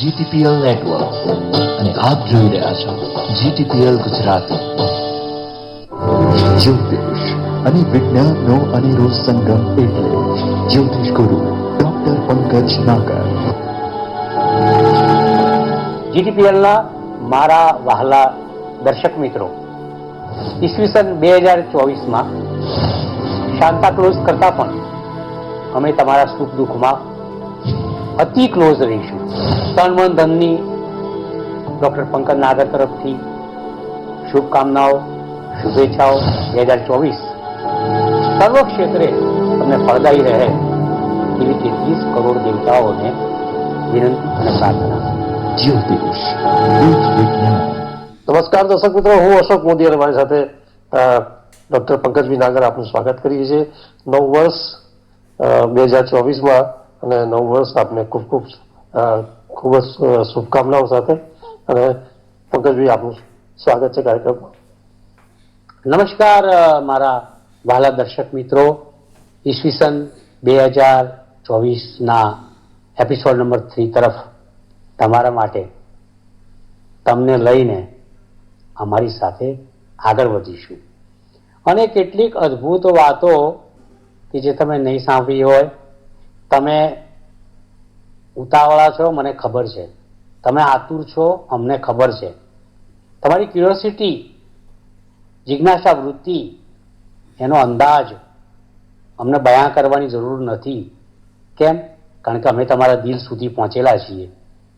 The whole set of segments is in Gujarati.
GTPL નેટવર્ક અને આપ જોઈ રહ્યા છો GTPL ગુજરાતી. જ્યોતિષ અને વિજ્ઞાનનો અનેરો સંગમ એટલે જ્યોતિષ ગુરુ ડોક્ટર પંકજ નાગર. GTPLના મારા વહાલા દર્શક મિત્રો, ઈસવીસન 2024માં શાંતા ક્લોઝ કરતા પણ અમે તમારા સુખ દુઃખમાં અતિ ક્લોઝ રહીશું. તન મન ધનની ડોક્ટર પંકજ નાગર તરફથી શુભકામનાઓ, શુભેચ્છાઓ. 2024 સર્વ ક્ષેત્રે તમને ફળદાયી રહે એવી 33 કરોડ દેવતાઓને વિનંતી અને પ્રાર્થના. જ્યોતિષ વિજ્ઞાન. નમસ્કાર દર્શક મિત્રો, હું અશોક મોદી અને મારી સાથે ડોક્ટર પંકજભાઈ નાગર આપનું સ્વાગત કરીએ છીએ. નવ વર્ષ 2024માં અને નવ વર્ષ આપને ખૂબ ખૂબ જ શુભકામનાઓ સાથે. અને પંકજભાઈ આપનું સ્વાગત છે કાર્યક્રમમાં. નમસ્કાર મારા વહાલા દર્શક મિત્રો, ઈસવીસન 2024ના એપિસોડ નંબર 3 તરફ તમારા માટે તમને લઈને અમારી સાથે આગળ વધીશું. અને કેટલીક અદ્ભુત વાતો કે જે તમે નહીં સાંભળી હોય. તમે ઉતાવળા છો, મને ખબર છે. તમે આતુર છો, અમને ખબર છે. તમારી ક્યુરિયોસિટી, જિજ્ઞાસા વૃત્તિ, એનો અંદાજ અમને બયાન કરવાની જરૂર નથી. કેમ? કારણ કે અમે તમારા દિલ સુધી પહોંચેલા છીએ.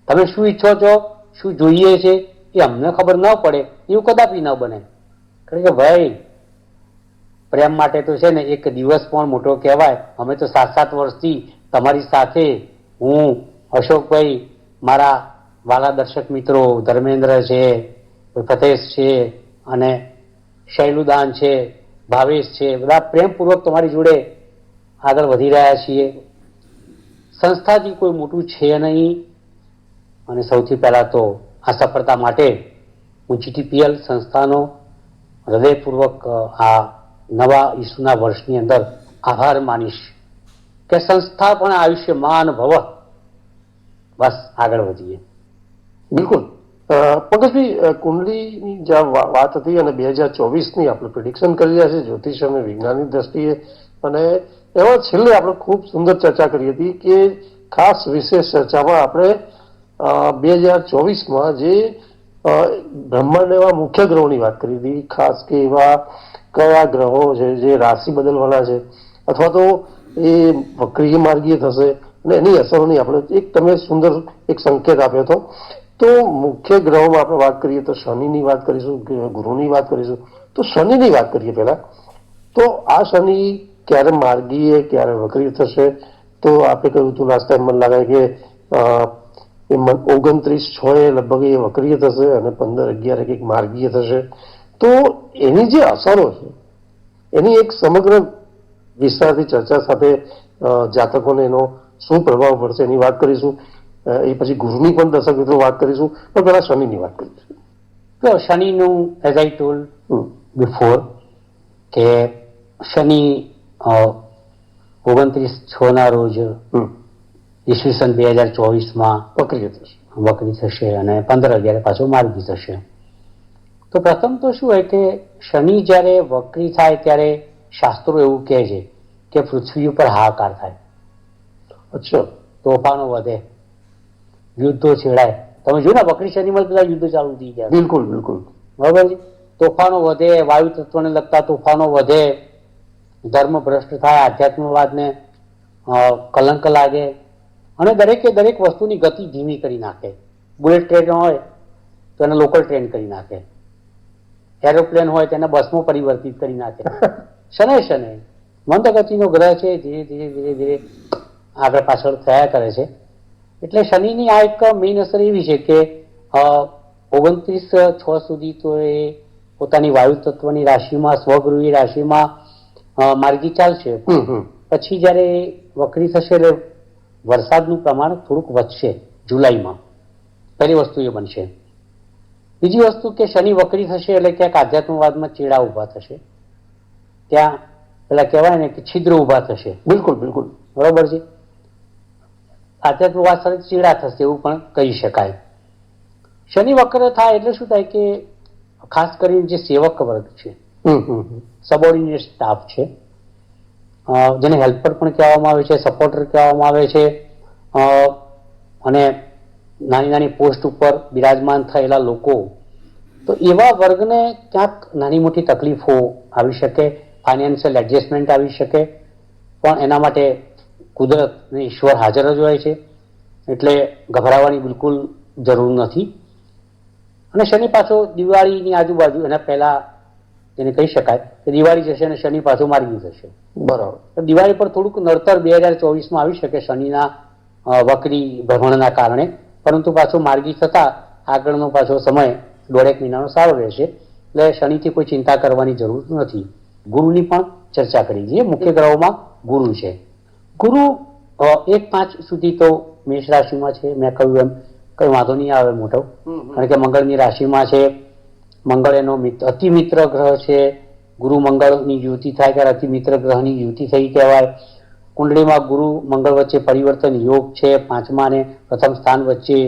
તમે શું ઈચ્છો છો, શું જોઈએ છે, એ અમને ખબર ન પડે એવું કદાપી ન બને. કારણ કે ભાઈ, પ્રેમ માટે તો છે ને એક દિવસ પણ મોટો કહેવાય. અમે તો 7 વર્ષથી તમારી સાથે, હું, અશોકભાઈ, મારા વાલા દર્શક મિત્રો ધર્મેન્દ્ર છે, ફતેશ છે, અને શૈલુદાન છે, ભાવેશ છે, બધા પ્રેમપૂર્વક તમારી જોડે આગળ વધી રહ્યા છીએ. સંસ્થાથી કોઈ મોટું છે નહીં. અને સૌથી પહેલાં તો આ સફળતા માટે હું GTPL સંસ્થાનો હૃદયપૂર્વક આ નવા ઈસુના વર્ષની અંદર આભાર માનીશ કે સંસ્થા પણ આયુષ્યમાન ભવ. બસ આગળ વધીએ. બિલકુલ. પંકજભાઈ, કુંડલીની જે વાત હતી અને 2024ની આપણે પ્રિડિક્શન કરી રહ્યા છીએ જ્યોતિષ અને વિજ્ઞાનની દ્રષ્ટિએ, અને એમાં છેલ્લે આપણે ખૂબ સુંદર ચર્ચા કરી હતી કે ખાસ વિશેષ ચર્ચામાં આપણે 2024માં જે બ્રહ્માંડ એવા મુખ્ય ગ્રહોની વાત કરી હતી. ખાસ કે એવા કયા ગ્રહો છે જે રાશિ બદલવાના છે અથવા તો એ વક્રીય માર્ગીય થશે અને એની અસરોની આપણે તમે સુંદર એક સંકેત આપ્યો હતો. તો મુખ્ય ગ્રહોમાં આપણે વાત કરીએ તો શનિની વાત કરીશું, ગુરુની વાત કરીશું. તો શનિની વાત કરીએ પહેલા. તો આ શનિ ક્યારે માર્ગીય ક્યારે વક્રીય થશે? તો આપણે કહ્યું હતું લાસ્ટ ટાઈમ, મને લાગે કે 29/6 લગભગ એ વક્રીય થશે અને 15/11 કંઈક માર્ગીય થશે. તો એની જે અસરો છે એની એક સમગ્ર વિસ્તારથી ચર્ચા સાથે જાતકોને એનો શું પ્રભાવ પડશે એની વાત કરીશું. એ પછી ગુરુની પણ દર્શક મિત્રો વાત કરીશું, પણ પહેલા શનિની વાત કરીશું. તો શનિનું એઝ આઈ ટોલ્ડ બિફોર કે શનિ 29/6ના રોજ ઈસવીસન 2024માં વક્રી થશે અને 15/11 પાછો માર્ગી થશે. તો પ્રથમ તો શું હોય કે શનિ જ્યારે વક્રી થાય ત્યારે શાસ્ત્રો એવું કહે છે કે પૃથ્વી ઉપર હાહાકાર થાય. અચ્છા. તોફાનો વધે, યુદ્ધો છેડાય. તમે જોયું ને વક્રી શનિમાં બધા યુદ્ધો ચાલુ થઈ ગયા. બિલકુલ બિલકુલ. બરાબર છે. તોફાનો વધે, વાયુ તત્વને લગતા તોફાનો વધે, ધર્મ ભ્રષ્ટ થાય, આધ્યાત્મવાદને કલંક લાગે અને દરેકે દરેક વસ્તુની ગતિ ધીમી કરી નાખે. બુલેટ ટ્રેન હોય તો એને લોકલ ટ્રેન કરી નાખે, એરોપ્લેન હોય તેને બસમાં પરિવર્તિત કરી નાખે. શને મંદગતિનો ગ્રહ છે, ધીરે ધીરે ધીરે ધીરે આગળ પાછળ થયા કરે છે. એટલે શનિની આ એક મેઇન અસર એવી છે કે 29/6 સુધી તો એ પોતાની વાયુ તત્વની રાશિમાં, સ્વગૃહી રાશિમાં માર્ગી ચાલશે. પછી જ્યારે વક્રી થશે એટલે વરસાદનું પ્રમાણ થોડુંક વધશે જુલાઈમાં. પહેલી વસ્તુ એ બનશે. બીજી વસ્તુ કે શનિ વક્રી થશે એટલે ક્યાંક આધ્યાત્મવાદમાં ચેડા ઊભા થશે. ત્યાં પેલા કહેવાય ને કે છિદ્ર ઊભા થશે. બિલકુલ બિલકુલ. બરોબર છે. આધ્યાત્મિક વાત સાથે ચીડા થશે એવું પણ કહી શકાય. શનિ વક્ર થાય એટલે શું થાય કે ખાસ કરીને જે સેવક વર્ગ છે, સબોર્ડિનેટ સ્ટાફ છે, જેને હેલ્પર પણ કહેવામાં આવે છે, સપોર્ટર કહેવામાં આવે છે, અને નાની નાની પોસ્ટ ઉપર બિરાજમાન થયેલા લોકો, તો એવા વર્ગને ક્યાંક નાની મોટી તકલીફો આવી શકે, ફાઇનાન્શિયલ એડજસ્ટમેન્ટ આવી શકે, પણ એના માટે કુદરત અને ઈશ્વર હાજર જ હોય છે, એટલે ગભરાવાની બિલકુલ જરૂર નથી. અને શનિ પાછો દિવાળીની આજુબાજુ એના પહેલા એને કહી શકાય કે દિવાળી જશે અને શનિ પાછો માર્ગી જશે. બરાબર. તો દિવાળી પર થોડુંક નડતર 2024માં આવી શકે શનિના વક્રી ભ્રમણના કારણે, પરંતુ પાછો માર્ગી થતા આગળનો પાછો સમય 1.5 મહિનાનો સારો રહેશે, એટલે શનિથી કોઈ ચિંતા કરવાની જરૂર નથી. ગુરુની પણ ચર્ચા કરી દઈએ. મુખ્ય ગ્રહોમાં ગુરુ છે. ગુરુ 1-5 સુધી તો મેષ રાશિમાં છે. મેં કહ્યું એમ કઈ વાંધો નહીં આવે મોટો, કારણ કે મંગળની રાશિમાં છે. મંગળ એનો અતિ મિત્ર ગ્રહ છે. ગુરુ મંગળની યુતિ થાય ત્યારે અતિ મિત્ર ગ્રહની યુતિ થઈ કહેવાય. કુંડળીમાં ગુરુ મંગળ વચ્ચે પરિવર્તન યોગ છે. 5મા અને પ્રથમ સ્થાન વચ્ચે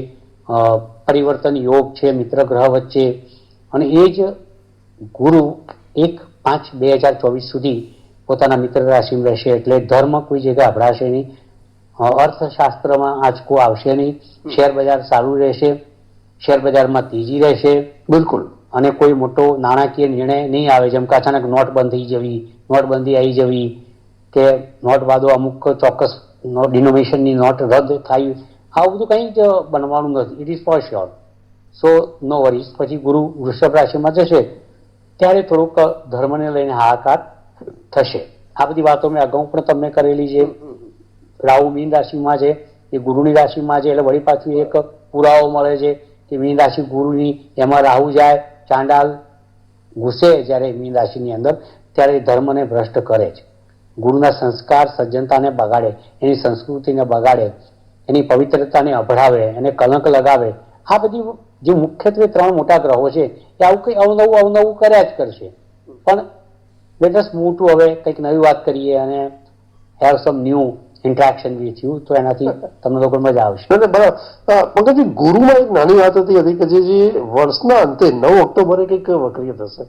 પરિવર્તન યોગ છે મિત્ર ગ્રહ વચ્ચે. અને એ જ ગુરુ 1-5-2024 સુધી પોતાના મિત્ર રાશિમાં રહેશે, એટલે ધર્મ કોઈ જગ્યાએ અભડાશે નહીં, અર્થશાસ્ત્રમાં આંચકો આવશે નહીં, શેર બજાર સારું રહેશે, શેર બજારમાં તેજી રહેશે. બિલકુલ. અને કોઈ મોટો નાણાકીય નિર્ણય નહીં આવે, જેમ કે અચાનક નોટબંધી આવી જવી, કે નોટ બાદો અમુક ચોક્કસ ડિનોમિનેશનની નોટ રદ થાય, આવું બધું કંઈ જ બનવાનું નથી. It is for sure. So no worries. પછી ગુરુ વૃષભ રાશિમાં જશે ત્યારે થોડુંક ધર્મને લઈને હાહાકાર થશે. આ બધી વાતો મેં અગાઉ પણ તમને કરેલી છે. રાહુ મીન રાશિમાં છે, એ ગુરુની રાશિમાં છે, એટલે વળી પાછું એક પુરાવો મળે છે કે મીન રાશિ ગુરુની, એમાં રાહુ જાય, ચાંડાલ ઘૂસે જ્યારે મીન રાશિની અંદર, ત્યારે ધર્મને ભ્રષ્ટ કરે છે. ગુરુના સંસ્કાર સજ્જનતાને બગાડે, એની સંસ્કૃતિને બગાડે, એની પવિત્રતાને અભડાવે, એને કલંક લગાવે. આ બધી જે મુખ્યત્વે 3 મોટા ગ્રહો છે એ આવું કંઈ અવનવું કર્યા જ કરશે. પણ લેટ અસ મૂવ ટુ હવે કંઈક નવી વાત કરીએ અને have sum new interaction with you, તો એનાથી તમને લોકો મજા આવશે. બરાબર. પંકજજી, ગુરુમાં એક નાની વાત હતી કે જે વર્ષના અંતે 9 ઓક્ટોબરે કંઈક વક્રી થશે.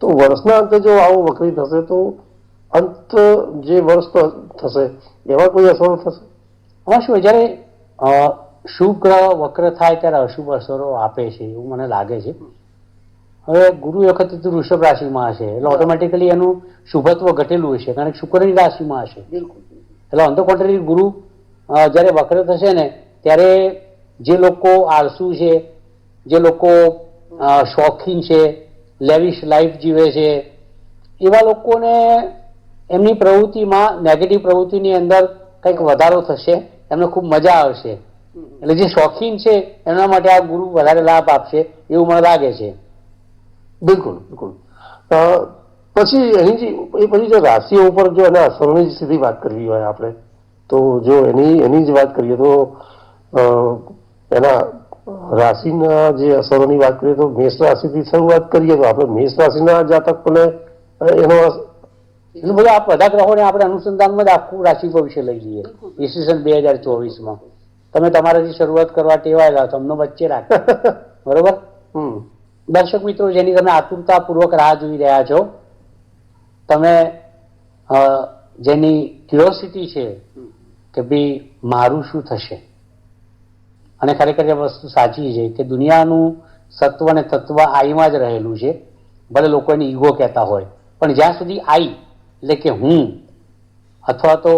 તો વર્ષના અંતે જો આવું વક્રી થશે તો અંત જે વર્ષ થશે એવા કોઈ અસરો થશે? હા, શું જ્યારે શુભ ગ્રહ વક્ર થાય ત્યારે અશુભ અસરો આપે છે એવું મને લાગે છે. હવે ગુરુ વખત વૃષભ રાશિમાં હશે એટલે ઓટોમેટિકલી એનું શુભત્વ ઘટેલું હશે, કારણ કે શુક્રની રાશિમાં હશે. એટલે ઓન ધ કોન્ટ્રી ગુરુ જ્યારે વક્ર થશે ને ત્યારે જે લોકો આળસુ છે, જે લોકો શોખીન છે, લેવિશ લાઈફ જીવે છે, એવા લોકોને એમની પ્રવૃત્તિમાં નેગેટિવ પ્રવૃત્તિની અંદર કંઈક વધારો થશે, એમને ખૂબ મજા આવશે. એટલે જે શોખીન છે એમના માટે આ ગુરુ વધારે લાભ આપશે એવું મને લાગે છે. બિલકુલ. પછી પછી જો રાશિઓ ઉપર જો એના અસરોની સીધી વાત કરવી હોય આપણે, તો જો એની જ વાત કરીએ તો એના રાશિના જે અસરોની વાત કરીએ તો મેષ રાશિથી શરૂઆત કરીએ તો આપણે મેષ રાશિના જાતકોને એનો એટલે બધા આ બધા ગ્રહોને આપણે અનુસંધાનમાં જ આખું રાશિ ભવિષ્ય લઈ લઈએ. ઈસવીસન 2024માં તમે તમારાથી શરૂઆત કરવા ટેવાયેલા, તમને વચ્ચે રાખો. બરોબર. દર્શક મિત્રો જેની તમે આતુરતાપૂર્વક રાહ જોઈ રહ્યા છો, તમે જેની ક્યુરિયોસિટી છે કે ભાઈ મારું શું થશે, અને ખરેખર એ વસ્તુ સાચી છે કે દુનિયાનું સત્વ અને તત્વ આઈમાં જ રહેલું છે. ભલે લોકો એને ઈગો કહેતા હોય, પણ જ્યાં સુધી આઈ એટલે કે હું અથવા તો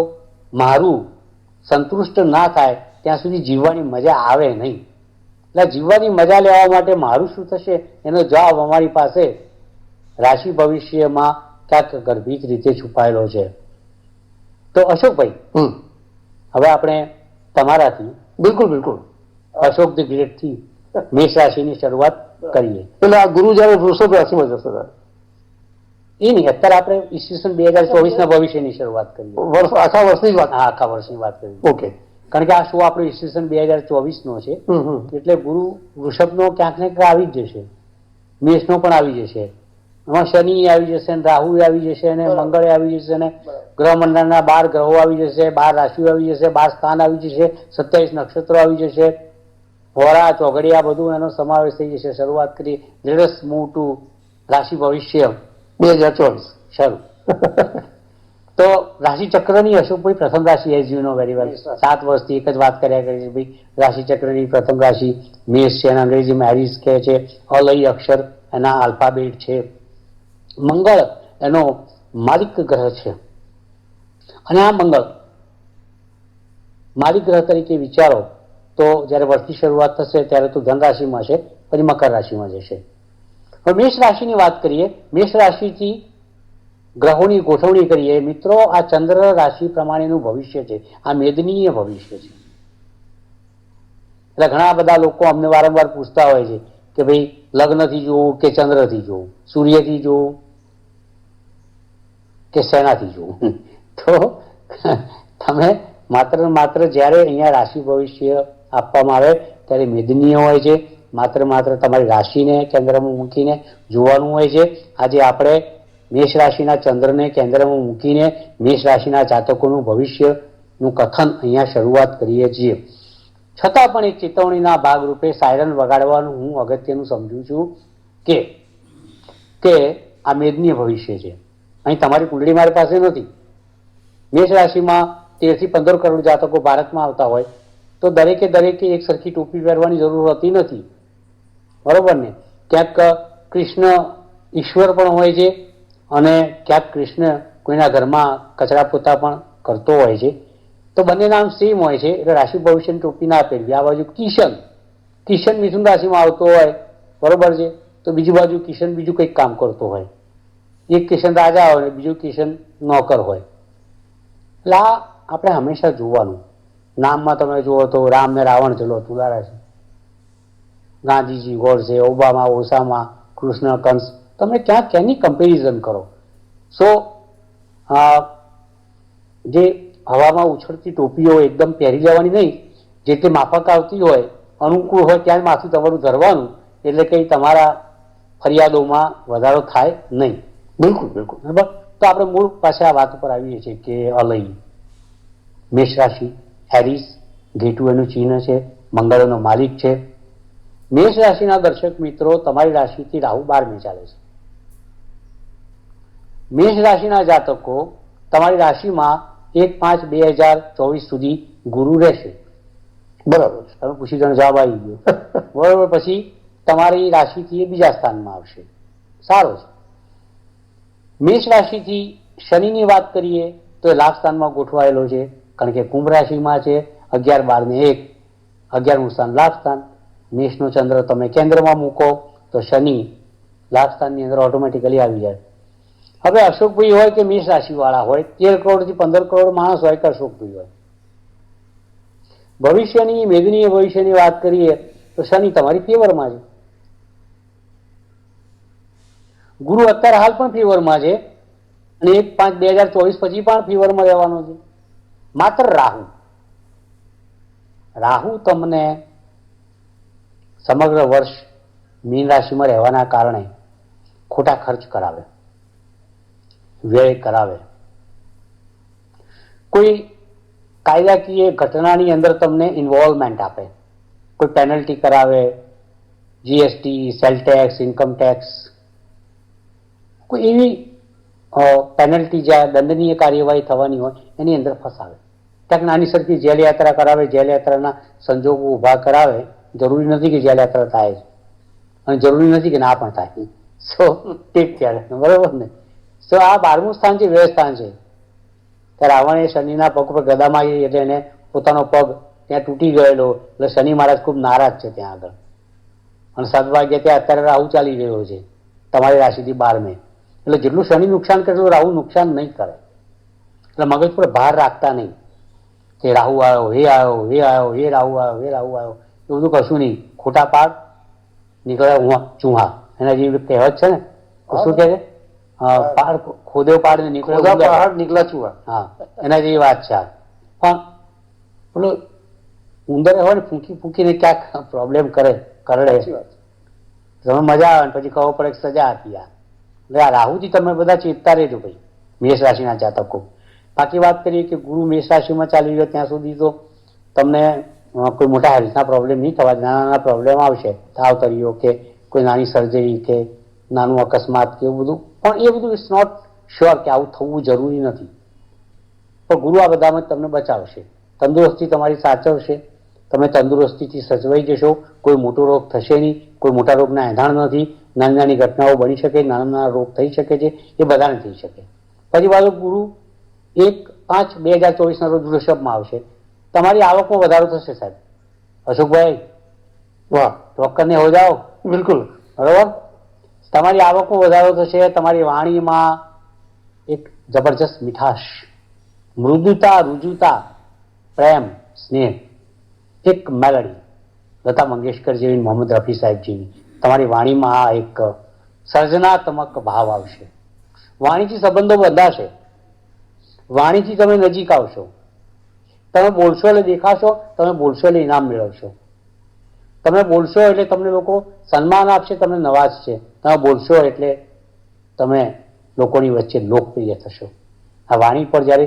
મારું સંતુષ્ટ ના થાય ત્યાં સુધી જીવવાની મજા આવે નહીં. એટલે જીવવાની મજા લેવા માટે મારું શું થશે એનો જવાબ અમારી પાસે રાશિ ભવિષ્યમાં ક્યાંક ગર્ભિત રીતે છુપાયેલો છે. તો અશોકભાઈ, હવે આપણે તમારાથી બિલકુલ અશોક ધ ગ્રેટ થી મેષ રાશિની શરૂઆત કરીએ. એટલે આ ગુરુ જયારે વૃષભ રાશિમાં જશે એ નહીં, અત્યારે આપણે ઈસવીસન 2024ના ભવિષ્યની શરૂઆત કરીએ. આખા વર્ષની વાત? હા, આખા વર્ષની વાત કરીએ. ઓકે. કારણ કે આ શો આપણો ઈસવીસન 2024નો છે, એટલે ગુરુ વૃષભનો ક્યાંક ને ક્યાંક આવી જ જશે, મેષનો પણ આવી જશે, એમાં શનિ આવી જશે ને રાહુ આવી જશે ને મંગળ આવી જશે ને ગ્રહ મંડળના 12 ગ્રહો આવી જશે, 12 રાશિઓ આવી જશે, 12 સ્થાન આવી જશે, 27 નક્ષત્રો આવી જશે, હોરા ચોઘડિયા બધું એનો સમાવેશ થઈ જશે. શરૂઆત કરી લેટ્સ મૂવ ટુ રાશિ ભવિષ્ય 2024 શરૂ. તો રાશિ ચક્રની અશોકભાઈ પ્રથમ રાશિ as you know very well 7 વર્ષથી એક જ વાત કર્યા કરી છે ભાઈ. રાશિ ચક્રની પ્રથમ રાશિ મેષ છે, એના અંગ્રેજીમાં એરીસ કહે છે, અલય અક્ષર એના આલ્ફાબેટ છે. મંગળ એનો માલિક ગ્રહ છે, અને આ મંગળ માલિક ગ્રહ તરીકે વિચારો તો જ્યારે વર્ષની શરૂઆત થશે ત્યારે તો ધન રાશિમાં છે, પછી મકર રાશિમાં જશે. હવે મેષ રાશિની વાત કરીએ. મેષ રાશિથી ગ્રહોની ગોઠવણી કરીએ મિત્રો. આ ચંદ્ર રાશિ પ્રમાણેનું ભવિષ્ય છે, આ મેદનીય ભવિષ્ય છે. એટલે ઘણા બધા લોકો અમને વારંવાર પૂછતા હોય છે કે ભાઈ લગ્નથી જોવું કે ચંદ્રથી જોવું, સૂર્યથી જોવું કે સેનાથી જોવું. તો તમે માત્ર જ્યારે અહીંયા રાશિ ભવિષ્ય આપવામાં આવે ત્યારે મેદનીય હોય છે. માત્ર તમારી રાશિને કેન્દ્રમાં મૂકીને જોવાનું હોય છે. આજે આપણે મેષ રાશિના ચંદ્રને કેન્દ્રમાં મૂકીને મેષ રાશિના જાતકોનું ભવિષ્યનું કથન અહીંયા શરૂઆત કરીએ છીએ. છતાં પણ એક ચેતવણીના ભાગરૂપે સાયરન વગાડવાનું હું અગત્યનું સમજું છું કે આ મેદનીય ભવિષ્ય છે. અહીં તમારી કુંડળી મારી પાસે નથી. મેષ રાશિમાં 13 થી 15 કરોડ જાતકો ભારતમાં આવતા હોય તો દરેકે એક સરખી ટોપી પહેરવાની જરૂર હોતી નથી, બરોબર ને? ક્યાંક કૃષ્ણ ઈશ્વર પણ હોય છે અને ક્યાંક કૃષ્ણ કોઈના ઘરમાં કચરા પોતા પણ કરતો હોય છે. તો બંને નામ સેમ હોય છે, એટલે રાશિ ભવિષ્યની ટોપી ના પહેરવી. આ બાજુ કિશન મિથુન રાશિમાં આવતો હોય, બરોબર છે, તો બીજી બાજુ કિશન બીજું કંઈક કામ કરતો હોય. એક કિશન રાજા હોય ને બીજું કિશન નોકર હોય. એટલે આ આપણે હંમેશા જોવાનું. નામમાં તમે જુઓ તો રામ ને રાવણ ચલો તુલારા છે, ગાંધીજી ગોડસે, ઓબામા ઓસામા, કૃષ્ણ કંસ. તમે ક્યાં ક્યાંની કમ્પેરિઝન કરો? સો જે હવામાં ઉછળતી ટોપીઓ એકદમ પહેરી લેવાની નહીં, જે તે માફક આવતી હોય, અનુકૂળ હોય ત્યાં માથું તમારું ધરવાનું, એટલે કંઈ તમારા ફરિયાદોમાં વધારો થાય નહીં. બિલકુલ બરાબર. તો આપણે મૂળ પાસે આ વાત ઉપર આવીએ છીએ કે અલય મેષ રાશિ, એરીસ ઘેટુ એનું ચિહ્ન છે, મંગળનો માલિક છે. મેષ રાશિના દર્શક મિત્રો, તમારી રાશિથી રાહુ 12મી ચાલે છે. મેષ રાશિના જાતકો તમારી રાશિમાં 1/5/2024 સુધી ગુરુ રહેશે. બરાબર. તમે પૂછી દો, જવાબ આવી ગયો. બરોબર. પછી તમારી રાશિથી એ બીજા સ્થાનમાં આવશે. સારો છે. મેષ રાશિથી શનિની વાત કરીએ તો એ લાભ સ્થાનમાં ગોઠવાયેલો છે, કારણ કે કુંભ રાશિમાં છે. 11, 12 ને 1, 11મું સ્થાન લાભ સ્થાન. મેષનો ચંદ્ર તમે કેન્દ્રમાં મૂકો તો શનિ લાભ સ્થાનની અંદર ઓટોમેટિકલી આવી જાય. હવે અશોકભાઈ હોય કે મેષ રાશિવાળા હોય, 13 કરોડથી 15 કરોડ માણસ હોય કે અશોકભાઈ હોય, ભવિષ્યની મેદનીય ભવિષ્યની વાત કરીએ તો શનિ તમારી ફેવરમાં છે. ગુરુ અત્યારે હાલ પણ ફેવરમાં છે અને 1/5/2024 પછી પણ ફેવરમાં રહેવાનો છે. માત્ર રાહુ તમને સમગ્ર વર્ષ મીન રાશિમાં રહેવાના કારણે ખોટા ખર્ચ કરાવે, વ્યય કરાવે. કોઈ કાયદાકીય ઘટનાની અંદર તમને ઇન્વોલ્વમેન્ટ આપે, કોઈ પેનલ્ટી કરાવે, GST, cell tax, income tax, કોઈ એવી પેનલ્ટી જ્યાં દંડનીય કાર્યવાહી થવાની હોય એની અંદર ફસાવે. ક્યાંક નાની સરખી જેલ યાત્રા કરાવે, જેલ યાત્રાના સંજોગો ઊભા કરાવે. જરૂરી નથી કે જેલ યાત્રા થાય અને જરૂરી નથી કે ના પણ થાય. સો ઠીક ત્યારે, બરોબર ને? સો આ 12મું સ્થાન છે, વ્યય સ્થાન છે. ત્યારે રાવણે શનિના પગ પર ગદા મારી એટલે એને પોતાનો પગ ત્યાં તૂટી ગયેલો, એટલે શનિ મહારાજ ખૂબ નારાજ છે ત્યાં આગળ. અને સદભાગ્ય ત્યાં અત્યારે રાહુ ચાલી રહ્યો છે તમારી રાશિથી 12મે. એટલે જેટલું શનિ નુકસાન કરે એટલું રાહુ નુકસાન નહીં કરે. એટલે મગજ પર ભાર રાખતા નહીં કે રાહુ આવ્યો, હે આવ્યો, હે આવ્યો, હે રાહુ આવ્યો, હે રાહુ આવ્યો. એ બધું કશું નહીં. ખોટા પાડ નીકળ્યા ચૂહા, એના જેવી કહેવત છે ને, શું કહે છે? પાડ ખોદેવ પાડ ને નીકળ્યા ચૂહા. હા, એના જેવી વાત છે. પણ પેલો ઉંદર હોય ને, ફૂંકીને ક્યાંક પ્રોબ્લેમ કરડે, તમે મજા આવે ને પછી ખબર પડે કે સજા હતી. એટલે આ રાહુથી તમે બધા ચેતતા રહેજો ભાઈ, મેષ રાશિના જાતકો. બાકી વાત કરીએ કે ગુરુ મેષ રાશિમાં ચાલી રહ્યો ત્યાં સુધી તો તમને કોઈ મોટા હેલ્થના પ્રોબ્લેમ નહીં થવા, નાના નાના પ્રોબ્લેમ આવશે, તાવ તરીઓ કે કોઈ નાની સર્જરી કે નાનું અકસ્માત કે એવું બધું, પણ એ બધું ઇટ્સ નોટ શ્યોર કે આવું થવું જરૂરી નથી. પણ ગુરુ આ બધામાં તમને બચાવશે, તંદુરસ્તી તમારી સાચવશે, તમે તંદુરસ્તીથી સચવાઈ જશો, કોઈ મોટો રોગ થશે નહીં, કોઈ મોટા રોગના એંધાણ નથી, નાની નાની ઘટનાઓ બની શકે, નાના નાના રોગ થઈ શકે છે, એ બધાને થઈ શકે. પછી પાછો ગુરુ 1/5/2024 ના રોજ વૃષભમાં આવશે, તમારી આવકમાં વધારો થશે સાહેબ. અશોકભાઈ વાહ, રોકડને હો જાઓ. બિલકુલ બરોબર, તમારી આવકમાં વધારો થશે, તમારી વાણીમાં એક જબરજસ્ત મીઠાશ, મૃદુતા, રુજુતા, પ્રેમ, સ્નેહ, એક મેલડી, લતા મંગેશકર જેવી, મોહમ્મદ રફી સાહેબજીની તમારી વાણીમાં આ એક સર્જનાત્મક ભાવ આવશે. વાણીથી સંબંધો બંધાશે, વાણીથી તમે નજીક આવશો, તમે બોલશો એટલે દેખાશો, તમે બોલશો એટલે ઇનામ મેળવશો, તમે બોલશો એટલે તમને લોકો સન્માન આપશે, તમને નવાજશે, તમે બોલશો એટલે તમે લોકોની વચ્ચે લોકપ્રિય થશો. આ વાણી પર જ્યારે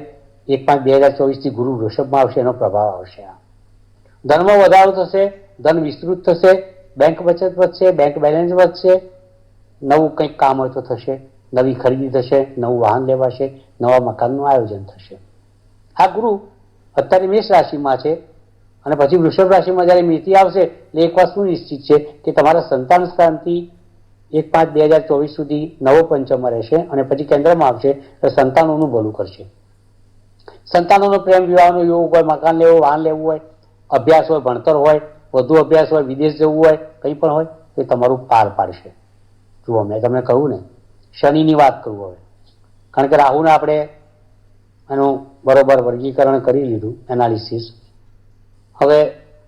1/5/2024 થી ગુરુ વૃષભમાં આવશે એનો પ્રભાવ આવશે. ધનમાં વધારો થશે, ધન વિસ્તૃત થશે, બેંક બચત વધશે, બેંક બેલેન્સ વધશે, નવું કંઈક કામ હોય તો થશે, નવી ખરીદી થશે, નવું વાહન લેવાશે, નવા મકાનનું આયોજન થશે. આ ગુરુ અત્યારે મેષ રાશિમાં છે અને પછી વૃષભ રાશિમાં જ્યારે મેથી આવશે એટલે એક વસ્તુ નિશ્ચિત છે કે તમારા સંતાન સ્થાનથી 1/5/2024 સુધી નવો પંચમમાં રહેશે અને પછી કેન્દ્રમાં આવશે એટલે સંતાનોનું ભલું કરશે. સંતાનોનો પ્રેમ વિવાહનો યોગ હોય, મકાન લેવું, વાહન લેવું હોય, અભ્યાસ હોય, ભણતર હોય, વધુ અભ્યાસ હોય, વિદેશ જવું હોય, કંઈ પણ હોય તો એ તમારું પાર પાડશે. જુઓ, મેં તમને કહ્યું ને, શનિની વાત કરું હવે, કારણ કે રાહુને આપણે એનું બરોબર વર્ગીકરણ કરી લીધું, એનાલિસિસ. હવે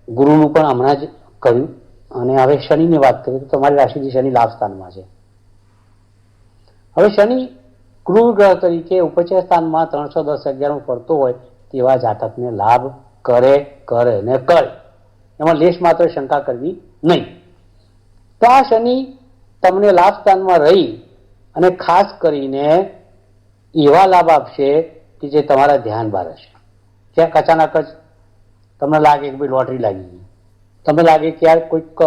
ગુરુનું પણ હમણાં જ કર્યું અને હવે શનિની વાત કરીએ તો તમારી રાશિથી શનિ લાભ સ્થાનમાં છે. હવે શનિ ક્રૂર ગ્રહ તરીકે ઉપચય સ્થાનમાં 310/11 ફરતો હોય તેવા જાતકને લાભ કરે ને કરે, એમાં લેશ માત્ર શંકા કરવી નહીં. તો આ શનિ તમને લાભ સ્થાનમાં રહી અને ખાસ કરીને એવા લાભ આપશે કે જે તમારા ધ્યાન બહાર હશે. ક્યાંક અચાનક જ તમને લાગે કે ભાઈ લોટરી લાગી ગઈ, તમને લાગે કે યાર કોઈક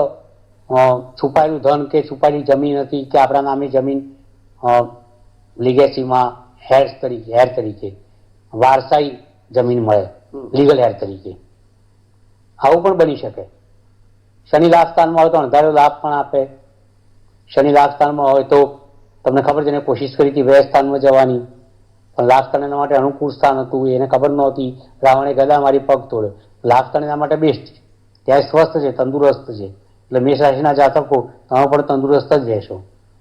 છુપાયેલું ધન કે છુપાયેલી જમીન હતી કે આપણા નામે જમીન લીગેસીમાં હેર તરીકે વારસાઈ જમીન મળે, લીગલ હેર તરીકે, આવું પણ બની શકે. શનિ લાભ સ્થાનમાં હોય તો અણધાર્યો લાભ પણ આપે. શનિ લાભ સ્થાનમાં હોય તો તમને ખબર છે, એને કોશિશ કરી હતી વ્યય સ્થાનમાં જવાની, પણ લાભ સ્થાન એના માટે અનુકૂળ સ્થાન હતું, એને ખબર નહોતી, રાવણે ગદા મારી પગ તોડ્યો. લાભ સ્થાન એના માટે બેસ્ટ છે, ત્યાં સ્વસ્થ છે, તંદુરસ્ત છે, એટલે મેષ રાશિના જાતકો તમે પણ તંદુરસ્ત જ રહેશો.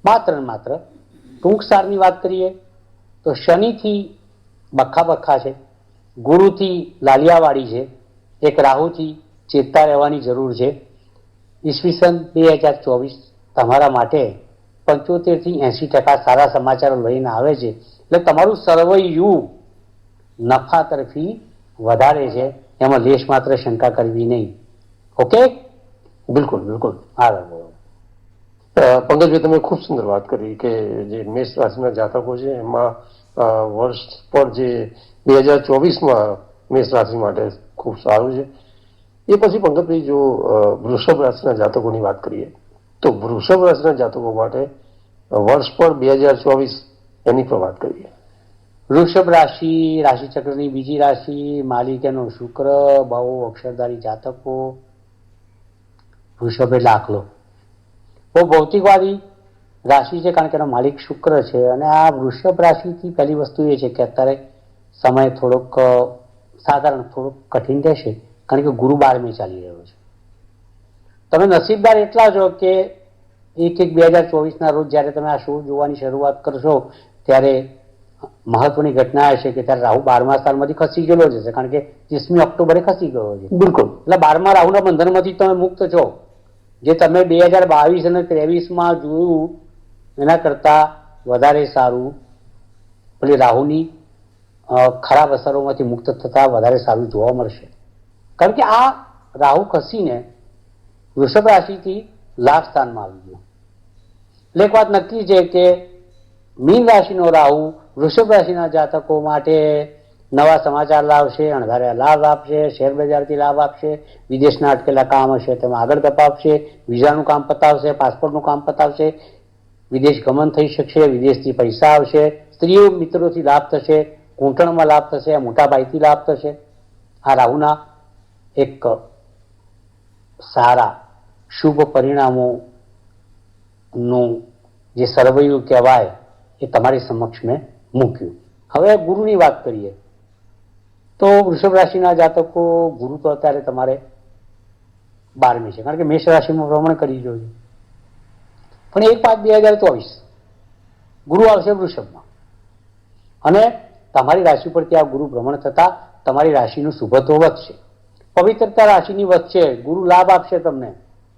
માત્ર ને માત્ર ટૂંક સારની વાત કરીએ તો શનિથી બખા છે, ગુરુથી લાલિયાવાડી છે, એક રાહુથી ચેતતા રહેવાની જરૂર છે. ઈસવીસન 2024 તમારા માટે 75 થી 80% સારા સમાચારો લઈને આવે છે, એટલે તમારું સર્વૈયું નફા તરફી વધારે છે, એમાં લેશ માત્ર શંકા કરવી નહીં. ઓકે, બિલકુલ બિલકુલ. હા, પંકજભાઈ, તમે ખૂબ સુંદર વાત કરી કે જે મેષ રાશિના જાતકો છે એમાં વર્ષ પર જે 2024માં મેષ રાશિ માટે ખૂબ સારું છે. એ પછી પંકજભાઈ, જો વૃષભ રાશિના જાતકોની વાત કરીએ તો વૃષભ રાશિના જાતકો માટે વર્ષ પર 2024 એની પર વાત કરીએ. વૃષભ રાશિ, રાશિ ચક્રની બીજી રાશિ, માલિક એનો શુક્ર, બહુ અક્ષરધારી જાતકો. વૃષભ એટલે આખલો, બહુ ભૌતિકવાદી રાશિ છે કારણ કે એનો માલિક શુક્ર છે. અને આ વૃષભ રાશિથી પહેલી વસ્તુ એ છે કે અત્યારે સમય થોડોક સાધારણ, થોડોક કઠિન રહેશે કારણ કે ગુરુ 12મે ચાલી રહ્યો છે. તમે નસીબદાર એટલા છો કે 1/1/2024 રોજ જ્યારે તમે આ શો જોવાની શરૂઆત કરશો ત્યારે મહત્વની ઘટના એ છે કે ત્યારે રાહુ 12મા સ્થાનમાંથી ખસી ગયેલો છે, કારણ કે 30મી ઓક્ટોબરે ખસી ગયો છે. બિલકુલ, એટલે 12મા રાહુના બંધનમાંથી તમે મુક્ત છો. જે તમે 2022 અને 23માં જોયું એના કરતા વધારે સારું, પેલી રાહુની ખરાબ અસરોમાંથી મુક્ત થતા વધારે સારું જોવા મળશે. કારણ કે આ રાહુ ખસીને વૃષભ રાશિથી લાભ સ્થાનમાં આવી ગયો. એટલે એક વાત નક્કી છે કે મીન રાશિનો રાહુ વૃષભ રાશિના જાતકો માટે નવા સમાચાર લાવશે, અણધાર્યા લાભ આપશે, શેર બજારથી લાભ આપશે, વિદેશના અટકેલા કામ હશે તેમાં આગળ તપાવશે, વિઝાનું કામ પતાવશે, પાસપોર્ટનું કામ પતાવશે, વિદેશ ગમન થઈ શકશે, વિદેશથી પૈસા આવશે, સ્ત્રીઓ મિત્રોથી લાભ થશે, ઘૂંટણમાં લાભ થશે, મોટા ભાઈથી લાભ થશે. આ રાહુના એક સારા શુભ પરિણામોનું જે સરવૈયું કહેવાય એ તમારી સમક્ષ મેં મૂક્યું. હવે ગુરુની વાત કરીએ તો વૃષભ રાશિના જાતકો ગુરુ તો અત્યારે તમારે 12મી છે, કારણ કે મેષ રાશિમાં ભ્રમણ કરી રહ્યો છે. પણ 1/5/2024 ગુરુ આવશે વૃષભમાં અને તમારી રાશિ પરથી આ ગુરુ ભ્રમણ થતા તમારી રાશિનું શુભત્વ વધશે, પવિત્રતા રાશિની વધશે, ગુરુ લાભ આપશે તમને,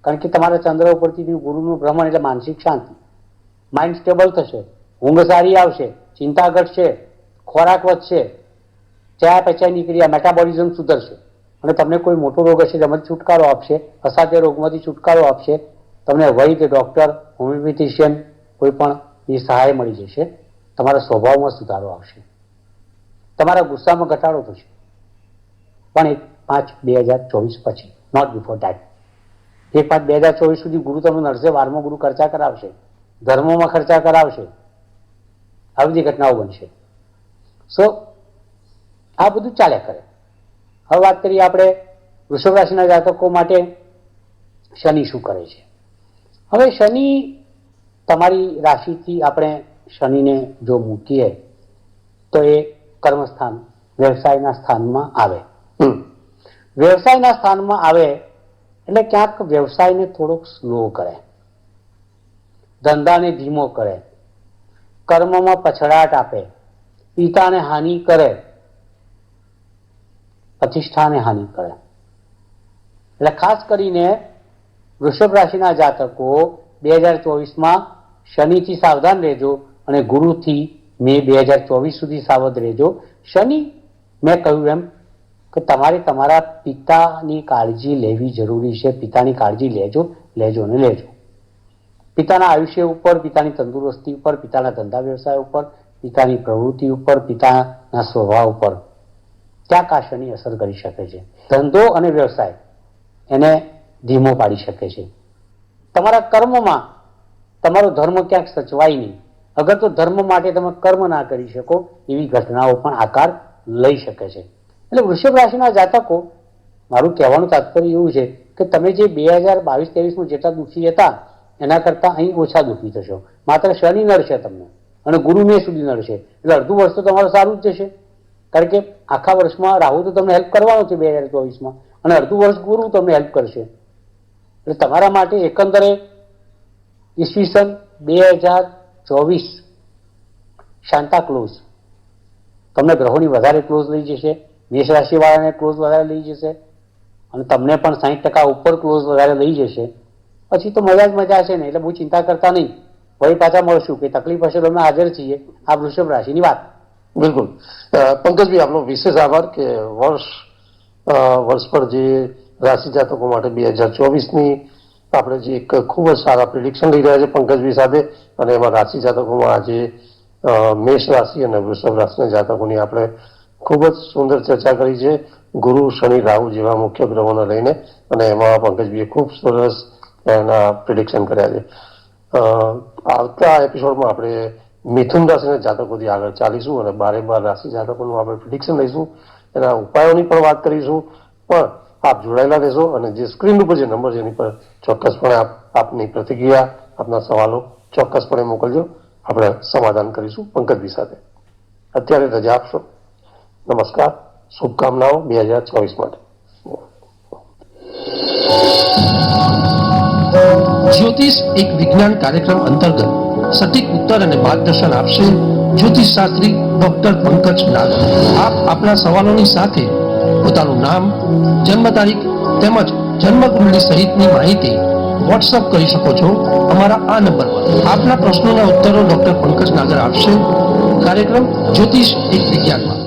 કારણ કે તમારા ચંદ્ર ઉપરથી ગુરુનું ભ્રમણ એટલે માનસિક શાંતિ, માઇન્ડ સ્ટેબલ થશે, ઊંઘ સારી આવશે, ચિંતા ઘટશે, ખોરાક વધશે, ચયા પચાયની ક્રિયા મેટાબોલિઝમ સુધરશે અને તમને કોઈ મોટો રોગ હશે તેમાંથી છુટકારો આપશે, અસાધ્ય રોગમાંથી છુટકારો આપશે, તમને વૈદ્ય, ડોક્ટર, હોમિયોપેથિશિયન કોઈ પણ એ સહાય મળી જશે, તમારા સ્વભાવમાં સુધારો આવશે, તમારા ગુસ્સામાં ઘટાડો થશે. પણ 1/5/2024 પછી, નોટ બિફોર દેટ. 1/5/2024 સુધી ગુરુ તમને નડશે, 12મો ગુરુ ખર્ચા કરાવશે, ધર્મોમાં ખર્ચા કરાવશે, આવી બધી ઘટનાઓ બનશે. સો આ બધું ચાલ્યા કરે. હવે વાત કરીએ આપણે વૃષભ રાશિના જાતકો માટે શનિ શું કરે છે. હવે શનિ તમારી રાશિથી આપણે શનિને જો મૂકીએ તો એ કર્મસ્થાન વ્યવસાયના સ્થાનમાં આવે. વ્યવસાયના સ્થાનમાં આવે એટલે ક્યાંક વ્યવસાયને થોડોક સ્લો કરે, ધંધાને ધીમો કરે, કર્મમાં પછડાટ આપે, પિતાને હાનિ કરે, પ્રતિષ્ઠાને હાનિ કરે. એટલે ખાસ કરીને વૃષભ રાશિના જાતકો 2024માં શનિથી સાવધાન રહેજો અને ગુરુથી મે 2024 સુધી સાવધ રહેજો. શનિ મેં કહ્યું એમ કે તમારે તમારા પિતાની કાળજી લેવી જરૂરી છે. પિતાની કાળજી લેજો ને લેજો. પિતાના આયુષ્ય ઉપર, પિતાની તંદુરસ્તી ઉપર, પિતાના ધંધા વ્યવસાય ઉપર, પિતાની પ્રવૃત્તિ ઉપર, પિતાના સ્વભાવ ઉપર ક્યાંક આ શનિ અસર કરી શકે છે. ધંધો અને વ્યવસાય એને ધીમો પાડી શકે છે. તમારા કર્મમાં તમારો ધર્મ ક્યાંક સચવાય નહીં. અગર તો ધર્મ માટે તમે કર્મ ના કરી શકો એવી ઘટનાઓ પણ આકાર લઈ શકે છે. એટલે વૃષભ રાશિના જાતકો, મારું કહેવાનું તાત્પર્ય એવું છે કે તમે જે 2022-23માં જેટલા દુઃખી હતા એના કરતાં અહીં ઓછા દુઃખી થશો. માત્ર શનિ નડશે તમને અને ગુરુ મે સુધી નડશે, એટલે અડધું વર્ષ તો તમારું સારું જ જશે. કારણ કે આખા વર્ષમાં રાહુ તો તમને હેલ્પ કરવાનો છે 2024માં અને અડધું વર્ષ ગુરુ તમને હેલ્પ કરશે. એટલે તમારા માટે એકંદરે ઈસવીસન 2024 શાંતા ક્લોઝ તમને ગ્રહોની વધારે ક્લોઝ લઈ જશે, મેષ રાશિવાળાને ક્લોઝ વધારે લઈ જશે અને તમને પણ 60% ઉપર ક્લોઝ વધારે લઈ જશે. પછી તો મજા જ મજા છે ને, એટલે બહુ ચિંતા કરતા નહીં. વળી પાછા મળશું, કે તકલીફ હશે તો અમે હાજર છીએ. આ વૃષભ રાશિની વાત. બિલકુલ. પંકજભાઈ, આપનો વિશેષ આભાર કે વર્ષ પર જે રાશિ જાતકો માટે 2024ની આપણે જે એક ખૂબ જ સારા પ્રિડિક્શન લઈ રહ્યા છે પંકજભાઈ સાથે, અને એમાં રાશિ જાતકોમાં આજે મેષ રાશિ અને વૃષભ રાશિના જાતકોની આપણે ખૂબ જ સુંદર ચર્ચા કરી છે ગુરુ, શનિ, રાહુ જેવા મુખ્ય ગ્રહોને લઈને, અને એમાં પંકજભાઈએ ખૂબ સરસ એના પ્રિડિક્શન કર્યા છે. આવતા એપિસોડમાં આપણે મિથુન રાશિના જાતકોથી આગળ ચાલીશું અને 12 રાશિ જાતકોનું આપણે પ્રિડિક્શન લઈશું, એના ઉપાયોની પણ વાત કરીશું. પણ આપ જોડાયેલા રહેશો અને જે સ્ક્રીન ઉપર જે નંબર છે એની પર ચોક્કસપણે આપની પ્રતિક્રિયા, આપના સવાલો ચોક્કસપણે મોકલજો. આપણે સમાધાન કરીશું પંકજભાઈ સાથે. અત્યારે રજા આપશો. નમસ્કાર, શુભકામનાઓ 2024 માટે. જ્યોતિષ એક વિજ્ઞાન કાર્યક્રમ અંતર્ગત સટીક ઉત્તર અને માર્ગદર્શન આપશે જ્યોતિષ શાસ્ત્રી ડોક્ટર પંકજ નાગ. આપ આપના સવાલોની સાથે પોતાનું નામ, જન્મ તારીખ તેમજ જન્મ કુંડળી સહિતની માહિતી વોટ્સઅપ કરી શકો છો અમારા આ નંબર પર. આપના પ્રશ્નોના ઉત્તરો ડોક્ટર પંકજ નાગર આપશે. કાર્યક્રમ જ્યોતિષ એક વિજ્ઞાનમાં.